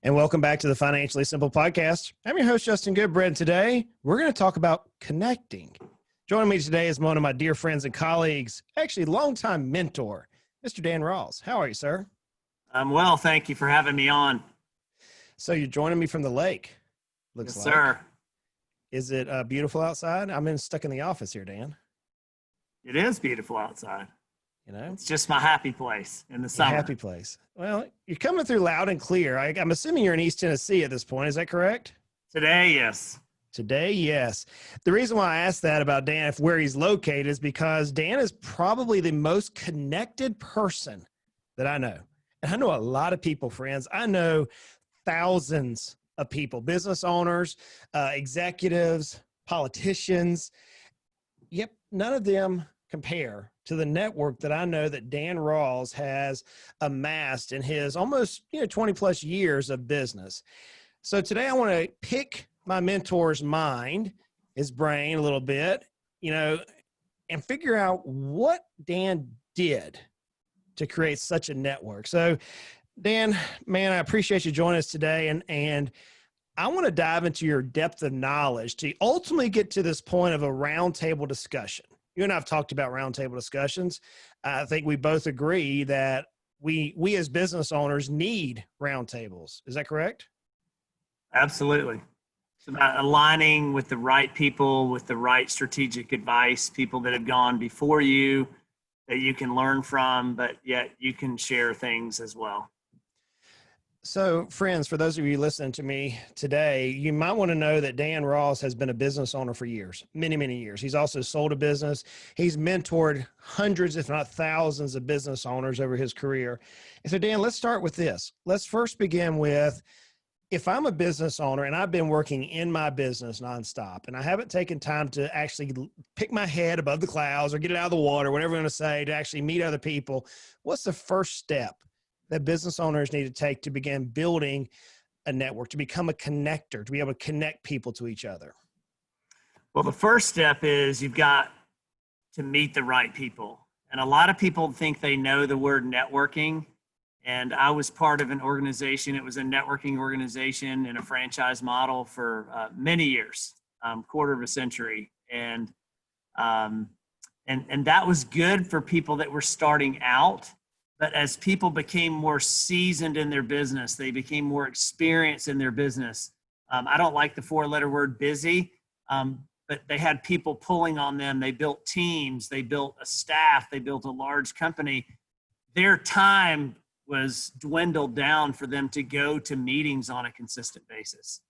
And welcome back to the Financially Simple Podcast. I'm your host, Justin Goodbread. Today, we're going to talk about connecting. Joining me today is one of my dear friends and colleagues, actually longtime mentor, Mr. Dan Rawls. How are you, sir? I'm well. Thank you for having me on. So you're joining me from the lake, looks Yes, like. sir. Is it beautiful outside? I'm stuck in the office here, Dan. It is beautiful outside. You know, it's just my happy place in the summer. Happy place. Well, you're coming through loud and clear. I'm assuming you're in East Tennessee at this point. Is that correct? Today, yes. Today, yes. The reason why I asked that about Dan, if where he's located, is because Dan is probably the most connected person that I know. And I know a lot of people, friends. I know thousands of people, business owners, executives, politicians. Yep, none of them compare to the network that I know that Dan Rawls has amassed in his almost 20 plus years of business. So today I want to pick my mentor's mind, his brain a little bit, and figure out what Dan did to create such a network. So Dan, man, I appreciate you joining us today. And I want to dive into your depth of knowledge to ultimately get to this point of a roundtable discussion. You and I have talked about roundtable discussions. I think we both agree that we as business owners need roundtables. Is that correct? Absolutely. It's about aligning with the right people, with the right strategic advice, people that have gone before you that you can learn from, but yet you can share things as well. So, friends, for those of you listening to me today, you might want to know that Dan Rawls has been a business owner for years, many, many years. He's also sold a business. He's mentored hundreds, if not thousands, of business owners over his career. And so, Dan, let's start with this. Let's first begin with, if I'm a business owner and I've been working in my business nonstop and I haven't taken time to actually pick my head above the clouds or get it out of the water, whatever I'm going to say, to actually meet other people, what's the first step that business owners need to take to begin building a network, to become a connector, to be able to connect people to each other? Well, the first step is you've got to meet the right people. And a lot of people think they know the word networking. And I was part of an organization. It was a networking organization in a franchise model for many years, quarter of a century. And that was good for people that were starting out. But as people became more seasoned in their business, they became more experienced in their business. I don't like the four-letter word busy, but they had people pulling on them. They built teams. They built a staff. They built a large company. Their time was dwindled down for them to go to meetings on a consistent basis.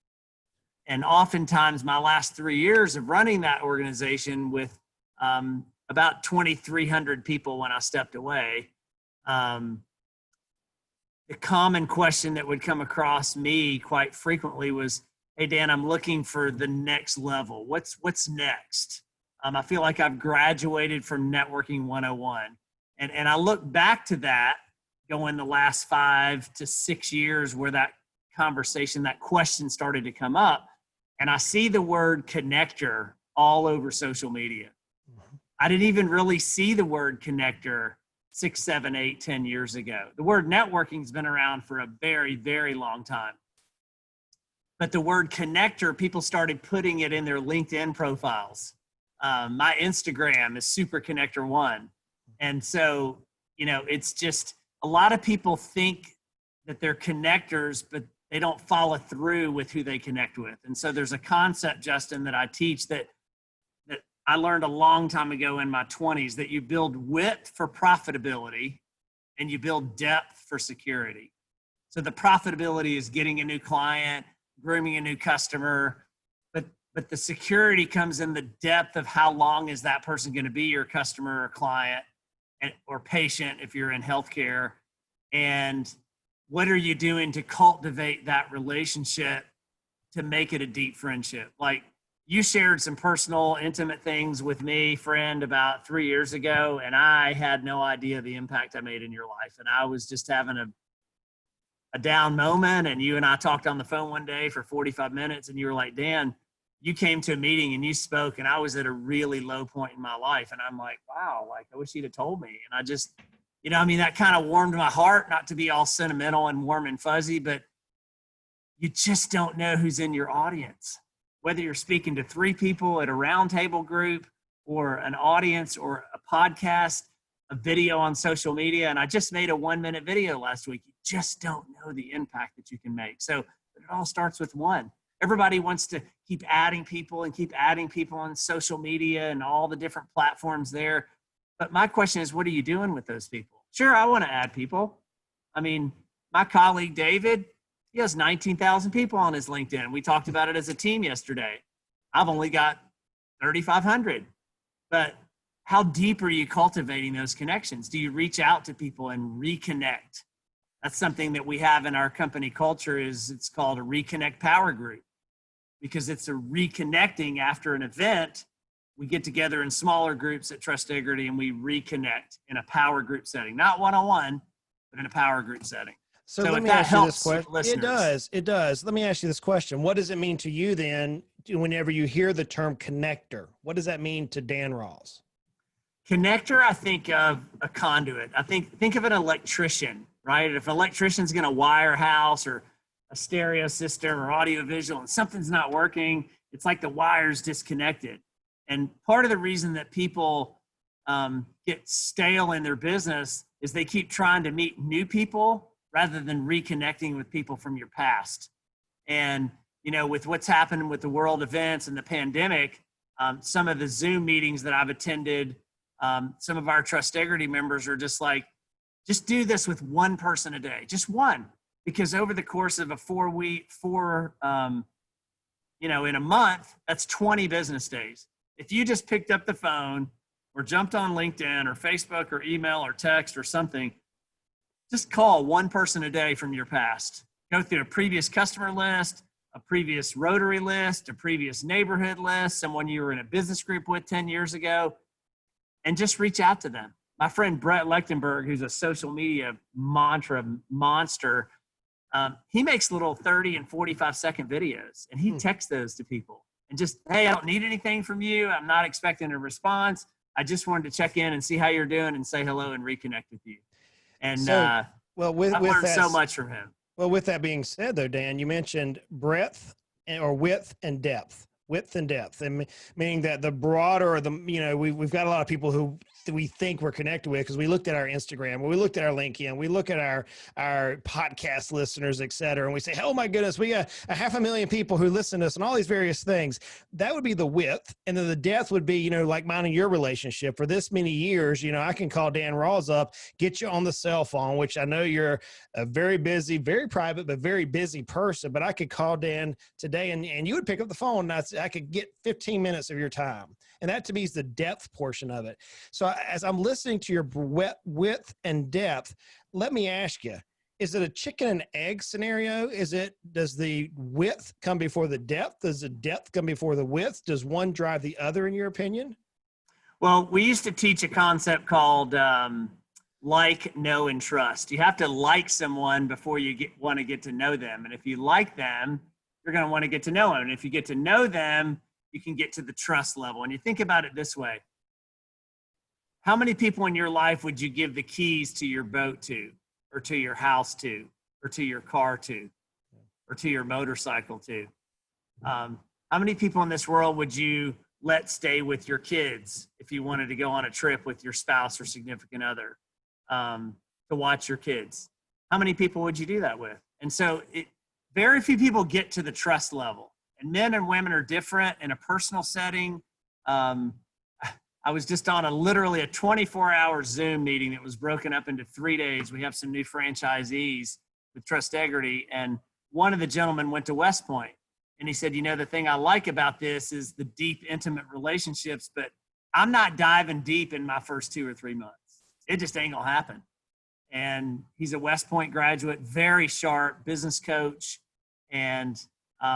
And oftentimes, my last 3 years of running that organization with about 2,300 people when I stepped away, the common question that would come across me quite frequently was, "Hey, Dan, I'm looking for the next level. What's next? I feel like I've graduated from Networking 101. And I look back to that, going the last 5 to 6 years where that conversation, that question started to come up, and I see the word connector all over social media. I didn't even really see the word connector 6, 7, 8, 10 years ago. The word networking has been around for a very, very long time. But the word connector, people started putting it in their LinkedIn profiles. My Instagram is Super Connector 1. And so, it's just a lot of people think that they're connectors, but they don't follow through with who they connect with. And so there's a concept, Justin, that I teach that I learned a long time ago in my 20s, that you build width for profitability and you build depth for security. So the profitability is getting a new client, grooming a new customer, but the security comes in the depth of how long is that person going to be your customer or client or patient if you're in healthcare, and what are you doing to cultivate that relationship to make it a deep friendship? Like, you shared some personal, intimate things with me, friend, about 3 years ago, and I had no idea the impact I made in your life. And I was just having a down moment, and you and I talked on the phone one day for 45 minutes, and you were like, "Dan, you came to a meeting and you spoke, and I was at a really low point in my life." And I'm like, wow, like, I wish you'd have told me. And I just, that kind of warmed my heart, not to be all sentimental and warm and fuzzy, but you just don't know who's in your audience. Whether you're speaking to 3 people at a roundtable group or an audience or a podcast, a video on social media. And I just made a 1-minute video last week. You just don't know the impact that you can make. So it all starts with one. Everybody wants to keep adding people on social media and all the different platforms there. But my question is, what are you doing with those people? Sure, I want to add people. I mean, my colleague, David, he has 19,000 people on his LinkedIn. We talked about it as a team yesterday. I've only got 3,500. But how deep are you cultivating those connections? Do you reach out to people and reconnect? That's something that we have in our company culture. It's called a reconnect power group, because it's a reconnecting after an event. We get together in smaller groups at Trustegrity and we reconnect in a power group setting, not one-on-one, but in a power group setting. So let me ask you this question. It does. Let me ask you this question. What does it mean to you then, whenever you hear the term connector? What does that mean to Dan Rawls? Connector, I think of a conduit. Think of an electrician, right? If an electrician's going to wire a house or a stereo system or audio visual and something's not working, it's like the wire's disconnected. And part of the reason that people get stale in their business is they keep trying to meet new people rather than reconnecting with people from your past. And, you know, with what's happened with the world events and the pandemic, some of the Zoom meetings that I've attended, some of our Trustegrity members are just like, just do this with one person a day, just one. Because over the course of a 4-week, in a month, that's 20 business days. If you just picked up the phone or jumped on LinkedIn or Facebook or email or text or something, just call one person a day from your past. Go through a previous customer list, a previous Rotary list, a previous neighborhood list, someone you were in a business group with 10 years ago, and just reach out to them. My friend Brett Lechtenberg, who's a social media monster, he makes little 30 and 45-second videos, and he texts those to people. And just, hey, I don't need anything from you. I'm not expecting a response. I just wanted to check in and see how you're doing and say hello and reconnect with you. And I've learned so much from him. Well, with that being said, though, Dan, you mentioned breadth or width and depth. Width and depth, and meaning that the broader, or we've got a lot of people who we think we're connected with because we looked at our Instagram, or we looked at our LinkedIn, we look at our podcast listeners, et cetera, and we say, oh my goodness, we got 500,000 people who listen to us and all these various things. That would be the width, and then the depth would be, like mine and your relationship. For this many years, I can call Dan Rawls up, get you on the cell phone, which I know you're a very busy, very private, but very busy person, but I could call Dan today and you would pick up the phone and I could get 15 minutes of your time. And that to me is the depth portion of it. So as I'm listening to your width and depth, let me ask you, is it a chicken and egg scenario? Does the width come before the depth? Does the depth come before the width? Does one drive the other in your opinion? Well, we used to teach a concept called like, know, and trust. You have to like someone before you want to get to know them. And if you like them, you're going to want to get to know them. And if you get to know them, you can get to the trust level. And you think about it this way. How many people in your life would you give the keys to your boat to, or to your house to, or to your car to, or to your motorcycle to? How many people in this world would you let stay with your kids if you wanted to go on a trip with your spouse or significant other to watch your kids? How many people would you do that with? And so very few people get to the trust level, and men and women are different in a personal setting. I was just on literally a 24-hour Zoom meeting that was broken up into 3 days. We have some new franchisees with Trustegrity, and one of the gentlemen went to West Point, and he said, the thing I like about this is the deep, intimate relationships, but I'm not diving deep in my first 2 or 3 months. It just ain't gonna happen. And he's a West Point graduate, very sharp business coach. And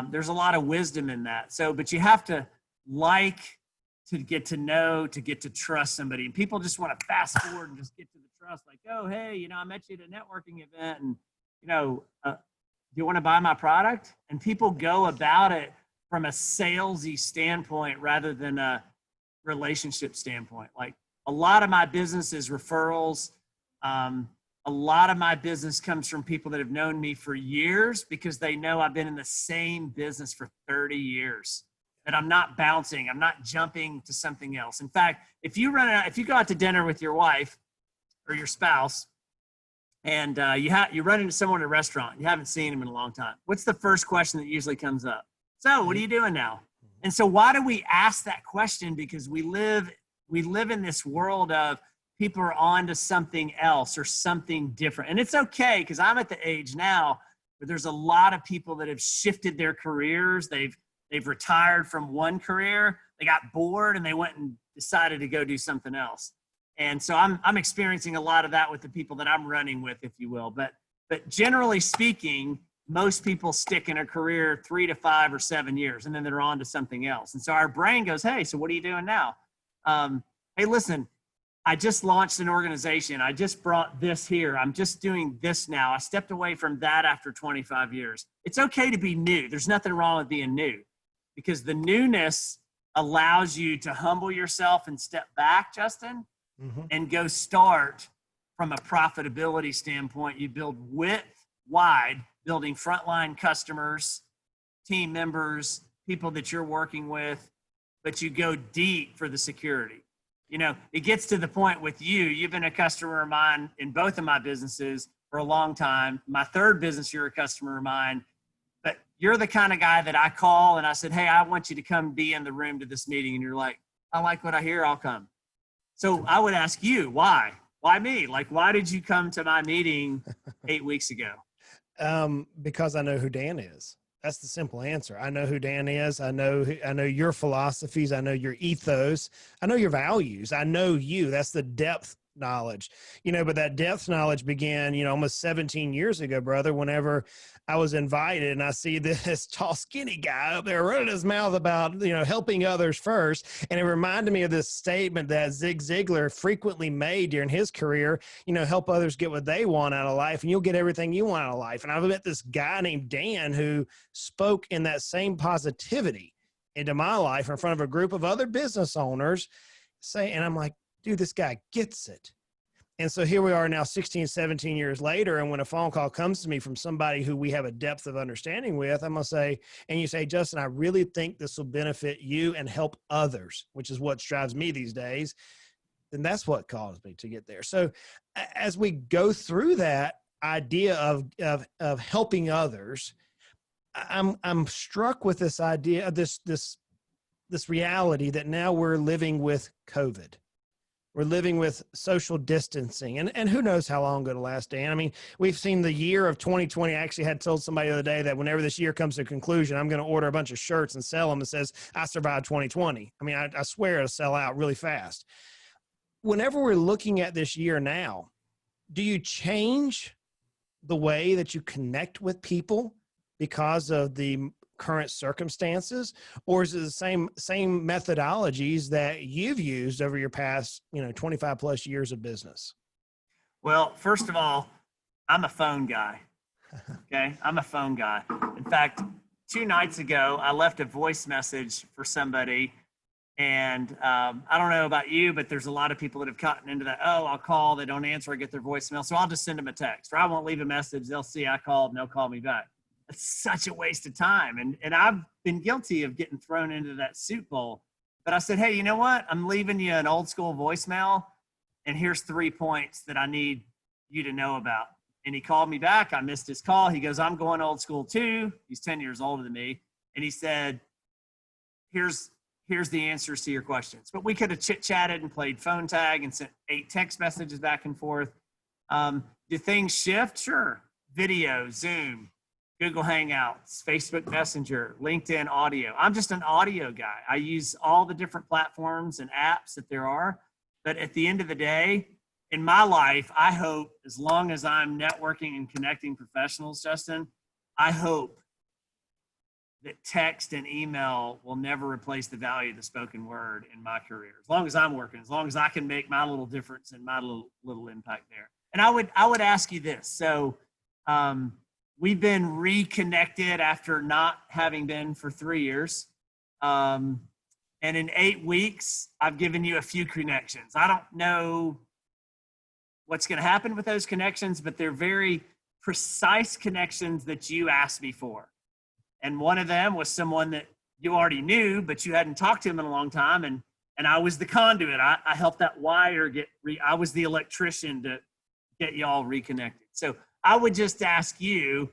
there's a lot of wisdom in that. So, but you have to like to get to know, to get to trust somebody. And people just want to fast forward and just get to the trust. Like, oh, hey, I met you at a networking event and, do you want to buy my product? And people go about it from a salesy standpoint rather than a relationship standpoint. Like a lot of my business is referrals. a lot of my business comes from people that have known me for years because they know I've been in the same business for 30 years. That I'm not bouncing, I'm not jumping to something else. In fact, if you go out to dinner with your wife or your spouse, and you run into someone at a restaurant, you haven't seen them in a long time, what's the first question that usually comes up? So, what are you doing now? And so, why do we ask that question? Because we live in this world of people are on to something else or something different, and it's okay because I'm at the age now where there's a lot of people that have shifted their careers. They've retired from one career, they got bored, and they went and decided to go do something else. And so I'm experiencing a lot of that with the people that I'm running with, if you will. But generally speaking, most people stick in a career 3 to 5 or 7 years, and then they're on to something else. And so our brain goes, hey, so what are you doing now? Hey, listen, I just launched an organization. I just brought this here. I'm just doing this now. I stepped away from that after 25 years. It's okay to be new. There's nothing wrong with being new because the newness allows you to humble yourself and step back, Justin, and go start from a profitability standpoint. You build width wide, building frontline customers, team members, people that you're working with, but you go deep for the security. You know, it gets to the point with you. You've been a customer of mine in both of my businesses for a long time. My third business, you're a customer of mine, but you're the kind of guy that I call and I said, hey, I want you to come be in the room to this meeting. And you're like, I like what I hear, I'll come. So I would ask you, why? Why me? Like, why did you come to my meeting 8 weeks ago? Because I know who Dan is. That's the simple answer. I know who Dan is. I know your philosophies. I know your ethos. I know your values. I know you. That's the depth knowledge, but that depth knowledge began, almost 17 years ago, brother, whenever I was invited and I see this tall, skinny guy up there running his mouth about, helping others first. And it reminded me of this statement that Zig Ziglar frequently made during his career, help others get what they want out of life and you'll get everything you want out of life. And I've met this guy named Dan who spoke in that same positivity into my life in front of a group of other business owners and I'm like, dude, this guy gets it. And so here we are now 16, 17 years later. And when a phone call comes to me from somebody who we have a depth of understanding with, I'm going to say, and you say, Justin, I really think this will benefit you and help others, which is what drives me these days. Then that's what caused me to get there. So as we go through that idea of helping others, I'm struck with this idea of this reality that now we're living with COVID. We're living with social distancing and who knows how long it'll last, Dan. I mean, we've seen the year of 2020. I actually had told somebody the other day that whenever this year comes to a conclusion, I'm going to order a bunch of shirts and sell them that says, I survived 2020. I mean, I swear it'll sell out really fast. Whenever we're looking at this year now, do you change the way that you connect with people because of the current circumstances, or is it the same methodologies that you've used over your past 25 plus years of business? Well, first of all, I'm a phone guy. Okay, I'm a phone guy. In fact, 2 nights ago I left a voice message for somebody, and I don't know about you, but there's a lot of people that have gotten into that. Oh, I'll call, they don't answer, I get their voicemail, so I'll just send them a text, or I won't leave a message, they'll see I called and they'll call me back. It's such a waste of time. And I've been guilty of getting thrown into that soup bowl. But I said, hey, you know what? I'm leaving you an old school voicemail. And here's 3 points that I need you to know about. And he called me back. I missed his call. He goes, I'm going old school too. He's 10 years older than me. And he said, here's the answers to your questions. But we could have chit-chatted and played phone tag and sent 8 text messages back and forth. Do things shift? Sure. Video, Zoom, Google Hangouts, Facebook Messenger, LinkedIn audio. I'm just an audio guy. I use all the different platforms and apps that there are. But at the end of the day, in my life, I hope as long as I'm networking and connecting professionals, Justin, I hope that text and email will never replace the value of the spoken word in my career. As long as I'm working, as long as I can make my little difference and my little impact there. And I would ask you this. So, we've been reconnected after not having been for 3 years. And in 8 weeks, I've given you a few connections. I don't know what's going to happen with those connections, but they're very precise connections that you asked me for. And one of them was someone that you already knew, but you hadn't talked to him in a long time. And I was the conduit. I helped that wire I was the electrician to get y'all reconnected. So I would just ask you,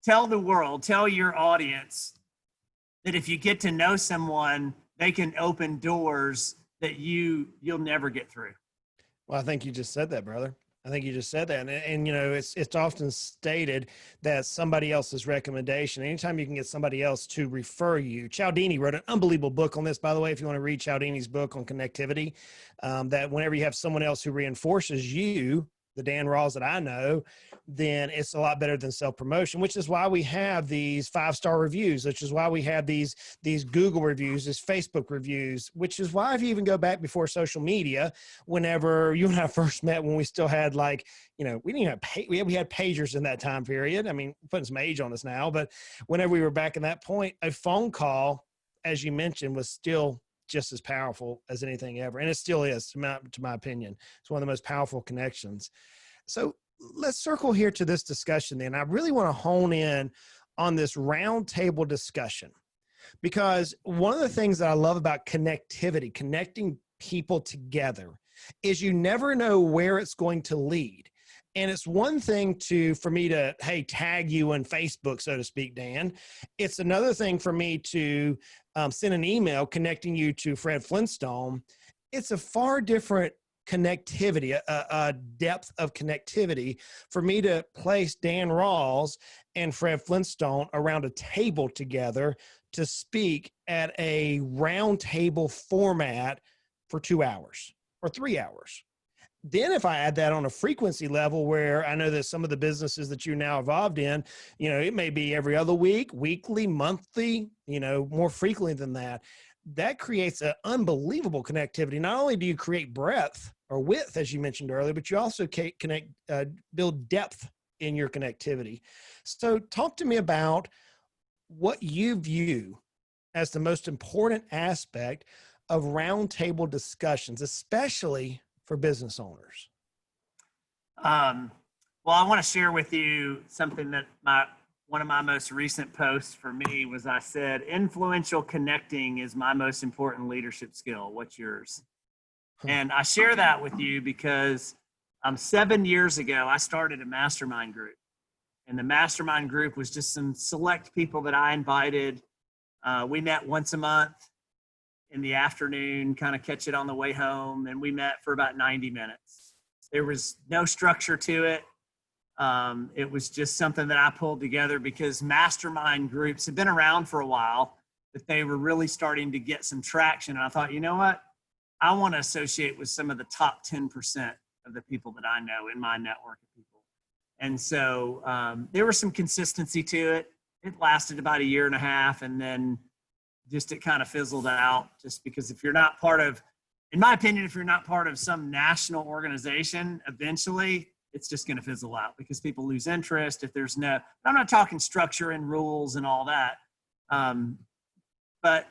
tell the world, tell your audience that if you get to know someone, they can open doors that you'll never get through. Well, I think you just said that, brother. I think you just said that. And you know, it's often stated that somebody else's recommendation, anytime you can get somebody else to refer you. Cialdini wrote an unbelievable book on this, by the way, if you want to read Cialdini's book on connectivity, that whenever you have someone else who reinforces you, the Dan Rawls that I know, then it's a lot better than self-promotion, which is why we have these 5-star reviews, which is why we have these Google reviews, these Facebook reviews, which is why if you even go back before social media, whenever you and I first met, when we still had like, you know, we didn't have, we had pagers in that time period. I mean, putting some age on us now, but whenever we were back in that point, a phone call, as you mentioned, was still just as powerful as anything ever. And it still is, to my opinion. It's one of the most powerful connections. So let's circle here to this discussion then. I really want to hone in on this roundtable discussion, because one of the things that I love about connectivity, connecting people together, is you never know where it's going to lead. And it's one thing for me to, hey, tag you on Facebook, so to speak, Dan. It's another thing for me to send an email connecting you to Fred Flintstone. It's a far different connectivity, a depth of connectivity for me to place Dan Rawls and Fred Flintstone around a table together to speak at a round table format for 2 hours or 3 hours. Then if I add that on a frequency level, where I know that some of the businesses that you're now involved in, you know, it may be every other week, weekly, monthly, you know, more frequently than that, that creates an unbelievable connectivity. Not only do you create breadth or width, as you mentioned earlier, but you also build depth in your connectivity. So talk to me about what you view as the most important aspect of roundtable discussions, especially for business owners. Well, I want to share with you something that one of my most recent posts for me was, I said, influential connecting is my most important leadership skill. What's yours? And I share that with you because 7 years ago, I started a mastermind group. And the mastermind group was just some select people that I invited. We met once a month in the afternoon, kind of catch it on the way home. And we met for about 90 minutes. There was no structure to it. It was just something that I pulled together because mastermind groups have been around for a while, but they were really starting to get some traction. And I thought, you know what? I want to associate with some of the top 10% of the people that I know in my network of people. And so there was some consistency to it. It lasted about 1.5 years, and then just it kind of fizzled out, just because if you're not part of, in my opinion, if you're not part of some national organization, eventually it's just going to fizzle out because people lose interest. If there's no, I'm not talking structure and rules and all that. But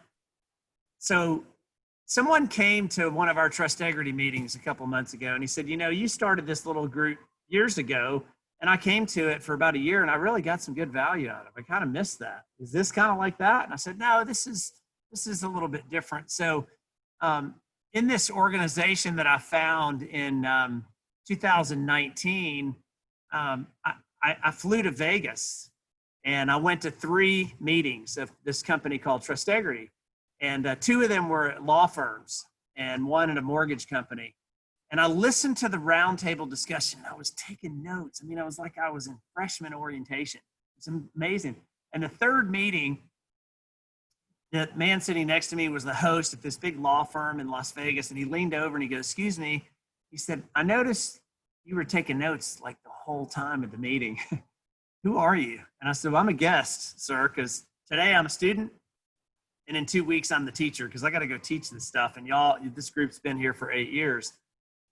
so someone came to one of our Trustegrity meetings a couple months ago, and he said, you know, you started this little group years ago, and I came to it for about 1 year, and I really got some good value out of it. I kind of missed that. Is this kind of like that? And I said, no, this is a little bit different. So in this organization that I found in 2019, I flew to Vegas, and I went to 3 meetings of this company called Trustegrity. And 2 of them were at law firms and 1 at a mortgage company. And I listened to the roundtable discussion. I was taking notes. I mean, I was like I was in freshman orientation. It's amazing. And the 3rd meeting, the man sitting next to me was the host at this big law firm in Las Vegas. And he leaned over and he goes, excuse me. He said, I noticed you were taking notes like the whole time at the meeting. Who are you? And I said, well, I'm a guest, sir, because today I'm a student. And in 2 weeks, I'm the teacher because I got to go teach this stuff. And y'all, this group's been here for 8 years.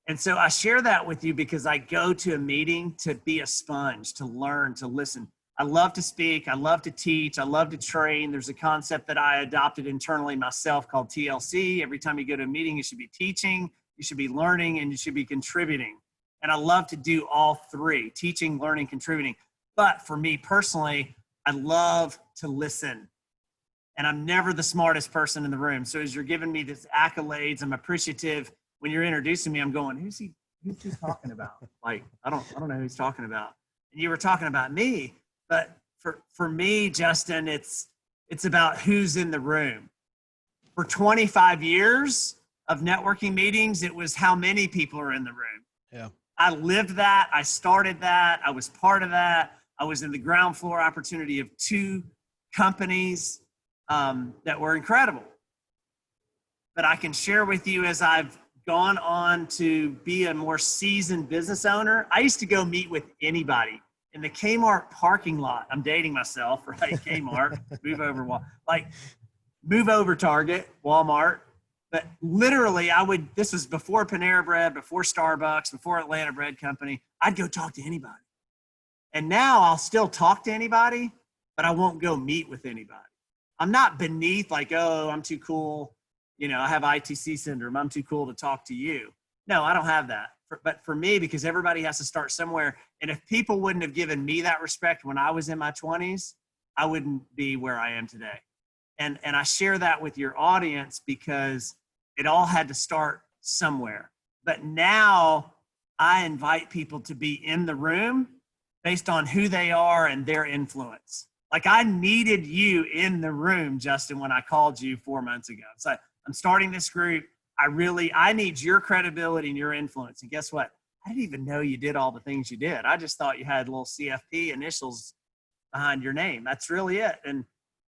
And so I share that with you because I go to a meeting to be a sponge, to learn, to listen. I love to speak. I love to teach. I love to train. There's a concept that I adopted internally myself called TLC. Every time you go to a meeting, you should be teaching. you should be learning, and you should be contributing. And I love to do all three: teaching, learning, contributing. But for me personally, I love to listen. And I'm never the smartest person in the room. So as you're giving me this accolades, I'm appreciative. When you're introducing me, I'm going, who's he talking about? Like, I don't know who he's talking about. And you were talking about me, but for me, Justin, it's about who's in the room. For 25 years of networking meetings, it was how many people are in the room. Yeah. I lived that. I started that. I was part of that. I was in the ground floor opportunity of 2 companies that were incredible. But I can share with you, as I've gone on to be a more seasoned business owner, I used to go meet with anybody in the Kmart parking lot. I'm dating myself, right? Kmart, move over Target, Walmart. But literally this was before Panera Bread, before Starbucks, before Atlanta Bread Company. I'd go talk to anybody. And now I'll still talk to anybody, but I won't go meet with anybody. I'm not beneath, like, oh, I'm too cool. I have ITC syndrome. I'm too cool to talk to you. No, I don't have that. But for me, because everybody has to start somewhere. And if people wouldn't have given me that respect when I was in my 20s, I wouldn't be where I am today. And I share that with your audience because it all had to start somewhere. But now I invite people to be in the room based on who they are and their influence. Like, I needed you in the room, Justin, when I called you 4 months ago. It's like, I'm starting this group. I need your credibility and your influence. And guess what? I didn't even know you did all the things you did. I just thought you had little CFP initials behind your name. That's really it. And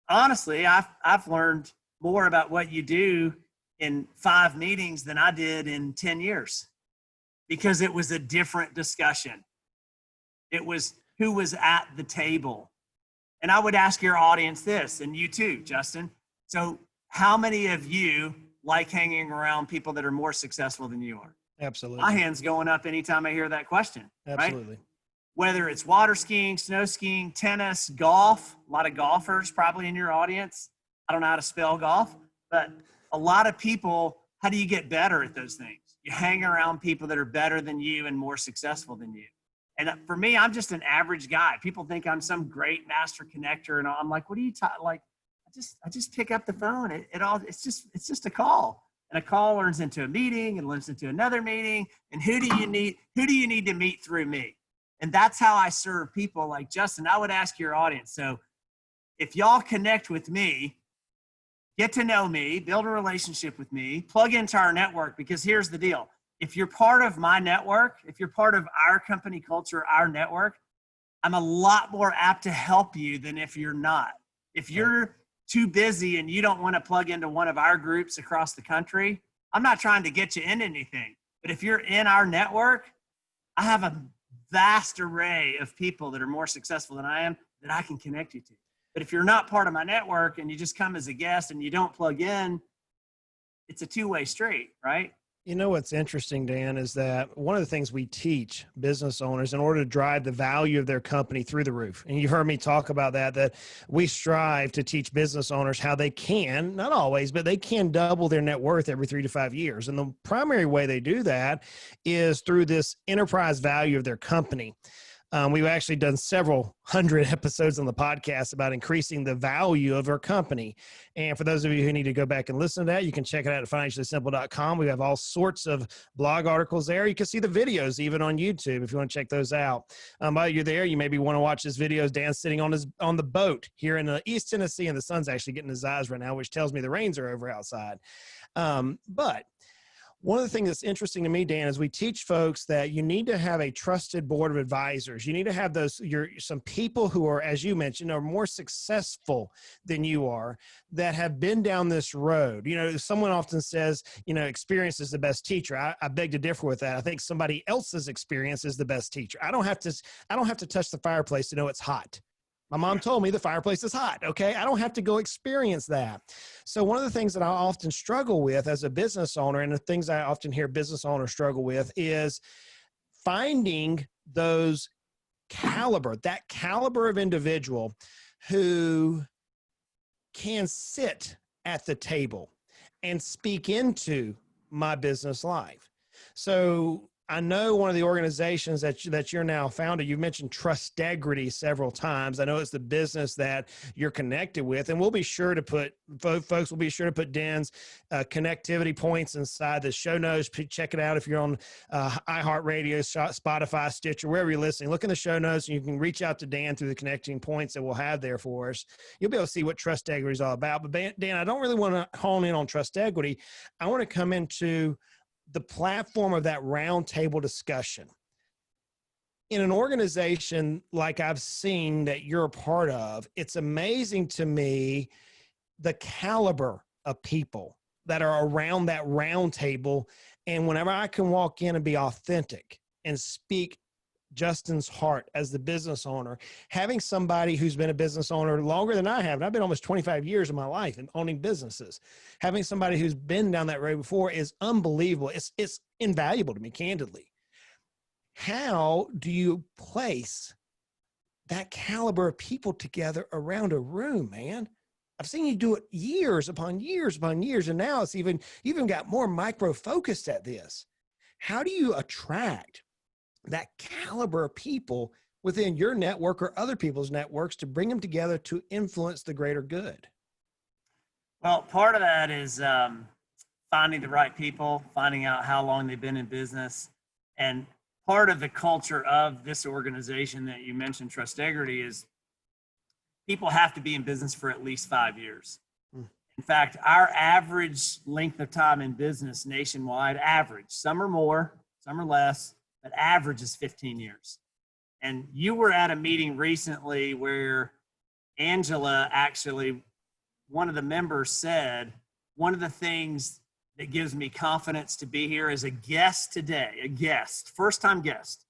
honestly, I've learned more about what you do in 5 meetings than I did in 10 years because it was a different discussion. It was who was at the table. And I would ask your audience this, and you too, Justin. So how many of you like hanging around people that are more successful than you are? Absolutely. My hand's going up anytime I hear that question. Absolutely. Right? Whether it's water skiing, snow skiing, tennis, golf, a lot of golfers probably in your audience. I don't know how to spell golf, but a lot of people, how do you get better at those things? You hang around people that are better than you and more successful than you. And for me, I'm just an average guy. People think I'm some great master connector, and I'm like, what are you talking? Like, I just pick up the phone. It's just a call, and a call turns into a meeting, and turns into another meeting. And who do you need to meet through me? And that's how I serve people. Like, Justin, I would ask your audience. So if y'all connect with me, get to know me, build a relationship with me, plug into our network, because here's the deal. If you're part of my network, if you're part of our company culture, our network, I'm a lot more apt to help you than if you're not. If you're too busy and you don't want to plug into one of our groups across the country, I'm not trying to get you into anything. But if you're in our network, I have a vast array of people that are more successful than I am that I can connect you to. But if you're not part of my network and you just come as a guest and you don't plug in, it's a two-way street, right? You know what's interesting, Dan, is that one of the things we teach business owners in order to drive the value of their company through the roof. And you've heard me talk about that we strive to teach business owners how they can, not always, but they can double their net worth every 3 to 5 years. And the primary way they do that is through this enterprise value of their company. We've actually done several hundred episodes on the podcast about increasing the value of our company. And for those of you who need to go back and listen to that, you can check it out at financiallysimple.com. We have all sorts of blog articles there. You can see the videos even on YouTube if you want to check those out. While you're there, you maybe want to watch this video. Dan's sitting on the boat here in East Tennessee, and the sun's actually getting his eyes right now, which tells me the rains are over outside. But one of the things that's interesting to me, Dan, is we teach folks that you need to have a trusted board of advisors. You need to have some people who are, as you mentioned, are more successful than you are, that have been down this road. Someone often says, experience is the best teacher. I beg to differ with that. I think somebody else's experience is the best teacher. I don't have to touch the fireplace to know it's hot. My mom told me the fireplace is hot, okay? I don't have to go experience that. So one of the things that I often struggle with as a business owner, and the things I often hear business owners struggle with, is finding that caliber of individual who can sit at the table and speak into my business life. So I know one of the organizations that you're now founded, you've mentioned Trustegrity several times. I know it's the business that you're connected with, and we'll be sure to put, folks will be sure to put Dan's connectivity points inside the show notes. Check it out if you're on iHeartRadio, Spotify, Stitcher, wherever you're listening. Look in the show notes, and you can reach out to Dan through the connecting points that we'll have there for us. You'll be able to see what Trustegrity is all about. But Dan, I don't really want to hone in on Trustegrity. I want to come into the platform of that roundtable discussion. In an organization like I've seen that you're a part of, it's amazing to me the caliber of people that are around that roundtable. And whenever I can walk in and be authentic and speak Justin's heart as the business owner, having somebody who's been a business owner longer than I have, and I've been almost 25 years of my life in owning businesses, having somebody who's been down that road before is unbelievable. It's invaluable to me, candidly. How do you place that caliber of people together around a room, man? I've seen you do it years upon years upon years, and now it's even got more micro focused at this. How do you attract that caliber of people within your network or other people's networks to bring them together to influence the greater good? Well, part of that is finding the right people, finding out how long they've been in business. And part of the culture of this organization that you mentioned, Trustegrity, is people have to be in business for at least 5 years. In fact, our average length of time in business nationwide, average, some are more, some are less, but average is 15 years. And you were at a meeting recently where Angela, actually, one of the members said, one of the things that gives me confidence to be here as a guest today, a guest, first time guest,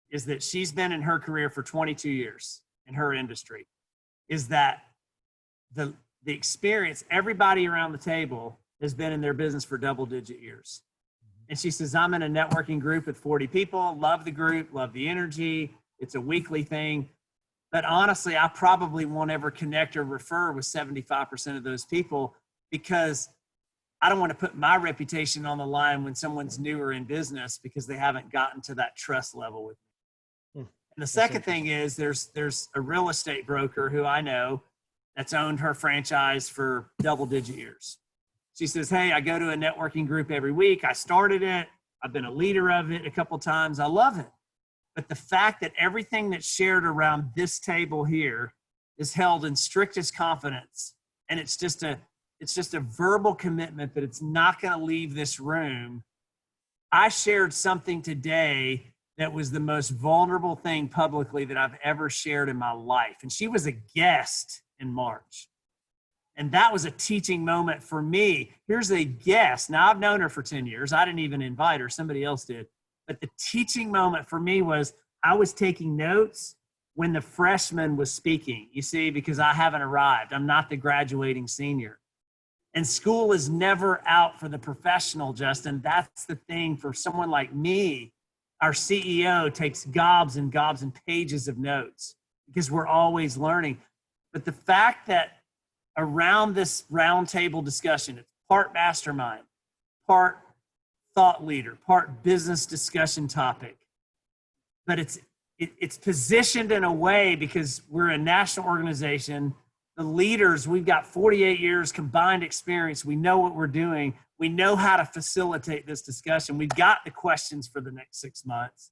is that she's been in her career for 22 years in her industry, is that the experience, everybody around the table has been in their business for double-digit years. And she says, I'm in a networking group with 40 people, love the group, love the energy. It's a weekly thing. But honestly, I probably won't ever connect or refer with 75% of those people because I don't want to put my reputation on the line when someone's newer in business because they haven't gotten to that trust level with me. And the second thing is there's a real estate broker who I know that's owned her franchise for double-digit years. She says, hey, I go to a networking group every week. I started it. I've been a leader of it a couple of times. I love it. But the fact that everything that's shared around this table here is held in strictest confidence, and it's just a verbal commitment that it's not going to leave this room. I shared something today that was the most vulnerable thing publicly that I've ever shared in my life. And she was a guest in March. And that was a teaching moment for me. Here's a guest. Now, I've known her for 10 years. I didn't even invite her. Somebody else did. But the teaching moment for me was I was taking notes when the freshman was speaking, you see, because I haven't arrived. I'm not the graduating senior. And school is never out for the professional, Justin. That's the thing for someone like me. Our CEO takes gobs and gobs and pages of notes because we're always learning. But the fact that around this roundtable discussion, it's part mastermind, part thought leader, part business discussion topic, but it's positioned in a way because we're a national organization. The leaders, we've got 48 years combined experience. We know what we're doing. We know how to facilitate this discussion. We've got the questions for the next 6 months,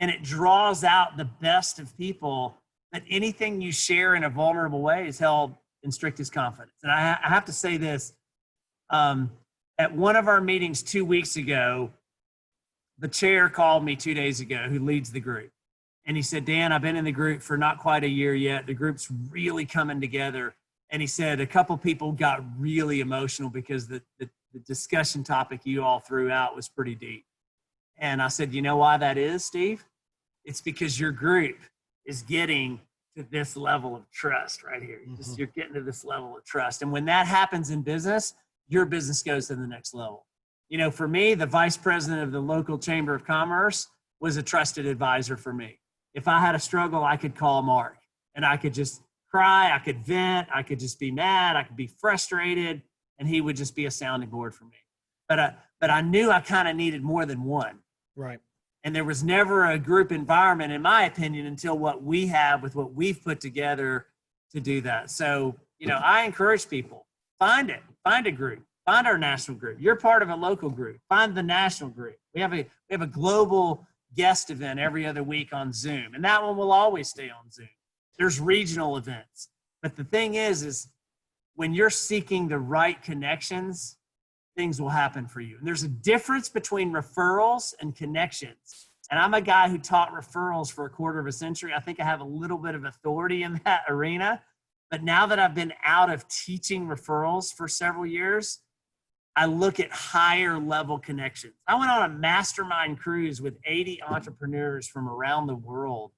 and it draws out the best of people. That anything you share in a vulnerable way is held in strictest confidence. And I have to say this, at one of our meetings 2 weeks ago, the chair called me 2 days ago who leads the group. And he said, Dan, I've been in the group for not quite a year yet. The group's really coming together. And he said, a couple people got really emotional because the discussion topic you all threw out was pretty deep. And I said, you know why that is, Steve? It's because your group is getting to this level of trust right here. You're getting to this level of trust. And when that happens in business, your business goes to the next level. You know, for me, the vice president of the local chamber of commerce was a trusted advisor for me. If I had a struggle, I could call Mark and I could just cry. I could vent. I could just be mad. I could be frustrated, and he would just be a sounding board for me. But but I knew I kind of needed more than one. Right. And there was never a group environment, in my opinion, until what we have with what we've put together to do that. So, you know, I encourage people, find a group, find our national group. You're part of a local group, find the national group. We have a global guest event every other week on Zoom, and that one will always stay on Zoom. There's regional events. But the thing is when you're seeking the right connections, things will happen for you. And there's a difference between referrals and connections. And I'm a guy who taught referrals for a quarter of a century. I think I have a little bit of authority in that arena. But now that I've been out of teaching referrals for several years, I look at higher level connections. I went on a mastermind cruise with 80 entrepreneurs from around the world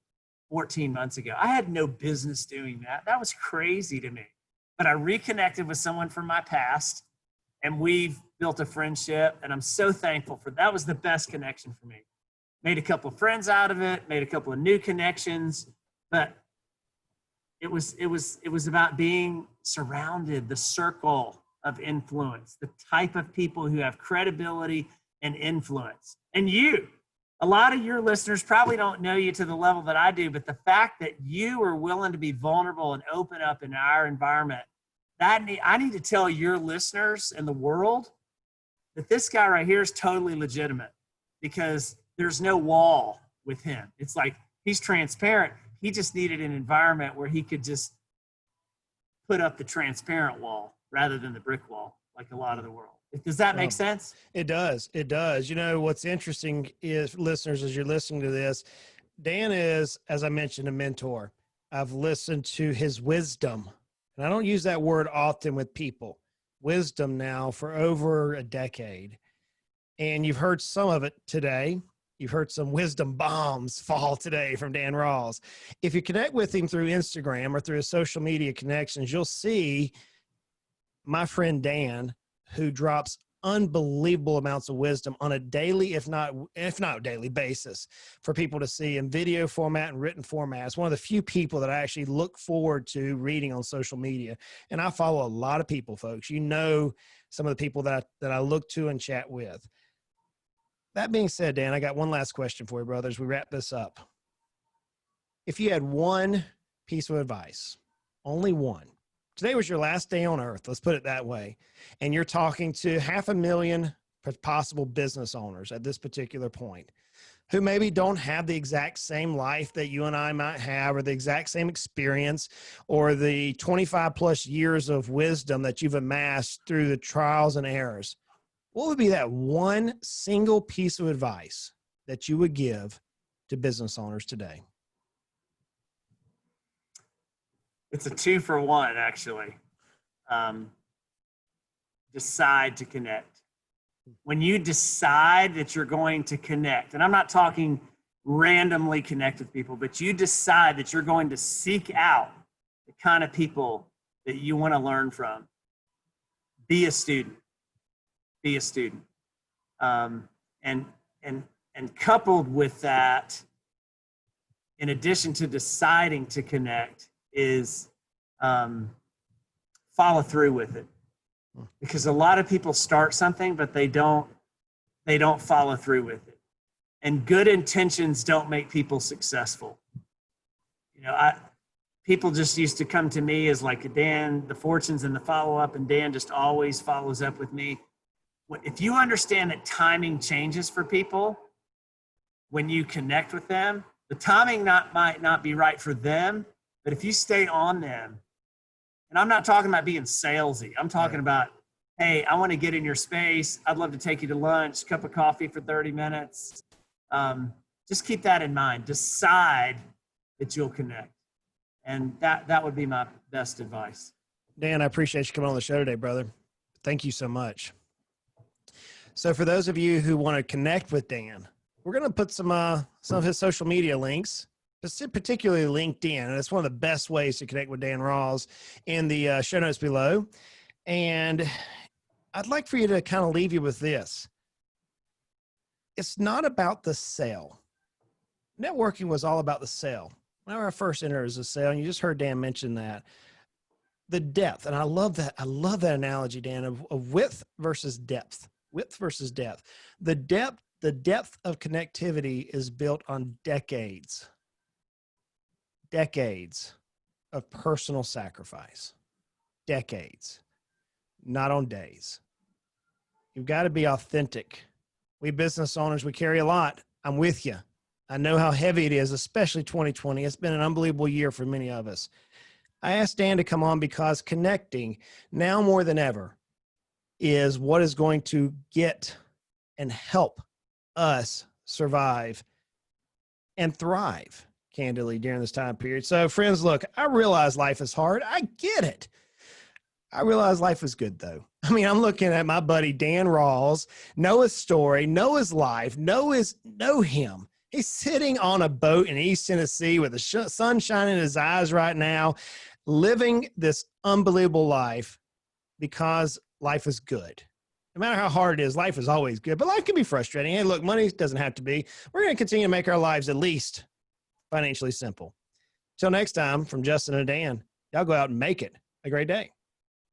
14 months ago. I had no business doing that. That was crazy to me. But I reconnected with someone from my past, and we've built a friendship, and I'm so thankful for that. That was the best connection for me. Made a couple of friends out of it, made a couple of new connections, but it was about being surrounded, the circle of influence, the type of people who have credibility and influence. And a lot of your listeners probably don't know you to the level that I do, but the fact that you are willing to be vulnerable and open up in our environment, I need to tell your listeners and the world that this guy right here is totally legitimate, because there's no wall with him. It's like he's transparent. He just needed an environment where he could just put up the transparent wall rather than the brick wall, like a lot of the world. Does that make sense? It does. It does. You know, what's interesting is, listeners, as you're listening to this, Dan is, as I mentioned, a mentor. I've listened to his wisdom, and I don't use that word often with people. Wisdom now for over a decade. And you've heard some of it today. You've heard some wisdom bombs fall today from Dan Rawls. If you connect with him through Instagram or through his social media connections, you'll see my friend Dan, who drops unbelievable amounts of wisdom on a daily, if not daily basis, for people to see in video format and written format. It's one of the few people that I actually look forward to reading on social media. And I follow a lot of people, folks. You know, some of the people that I look to and chat with. That being said, Dan, I got one last question for you, brother, as we wrap this up. If you had one piece of advice, only one, today was your last day on earth, let's put it that way, and you're talking to 500,000 possible business owners at this particular point, who maybe don't have the exact same life that you and I might have, or the exact same experience, or the 25 plus years of wisdom that you've amassed through the trials and errors. What would be that one single piece of advice that you would give to business owners today? It's a 2-for-1, actually. Decide to connect. When you decide that you're going to connect, and I'm not talking randomly connect with people, but you decide that you're going to seek out the kind of people that you want to learn from, be a student. Be a student. And coupled with that, in addition to deciding to connect, is follow through with it. Because a lot of people start something, but they don't follow through with it. And good intentions don't make people successful. You know, people just used to come to me as like, Dan, the fortunes and the follow-up, and Dan just always follows up with me. If you understand that timing changes for people when you connect with them, the timing might not be right for them, but if you stay on them, and I'm not talking about being salesy, I'm talking about, hey, I want to get in your space. I'd love to take you to lunch, cup of coffee for 30 minutes. Just keep that in mind. Decide that you'll connect. And that would be my best advice. Dan, I appreciate you coming on the show today, brother. Thank you so much. So for those of you who want to connect with Dan, we're going to put some of his social media links, particularly LinkedIn. And it's one of the best ways to connect with Dan Rawls, in the show notes below. And I'd like for you to kind of leave you with this. It's not about the sale. Networking was all about the sale. Whenever I first entered as a sale, and you just heard Dan mention that, the depth. And I love that. I love that analogy, Dan, of width versus depth. Width versus depth. The depth of connectivity is built on decades of personal sacrifice. Decades, not on days. You've got to be authentic. We business owners, we carry a lot. I'm with you. I know how heavy it is, especially 2020. It's been an unbelievable year for many of us. I asked Dan to come on because connecting now more than ever is what is going to get and help us survive and thrive, candidly, during this time period. So friends, look, I realize life is hard. I get it. I realize life is good though. I mean, I'm looking at my buddy, Dan Rawls, know his story, know his life, know him. He's sitting on a boat in East Tennessee with the sun shining in his eyes right now, living this unbelievable life because life is good. No matter how hard it is, life is always good, but life can be frustrating. Hey, look, money doesn't have to be. We're going to continue to make our lives at least financially simple. Till next time, from Justin and Dan, y'all go out and make it a great day.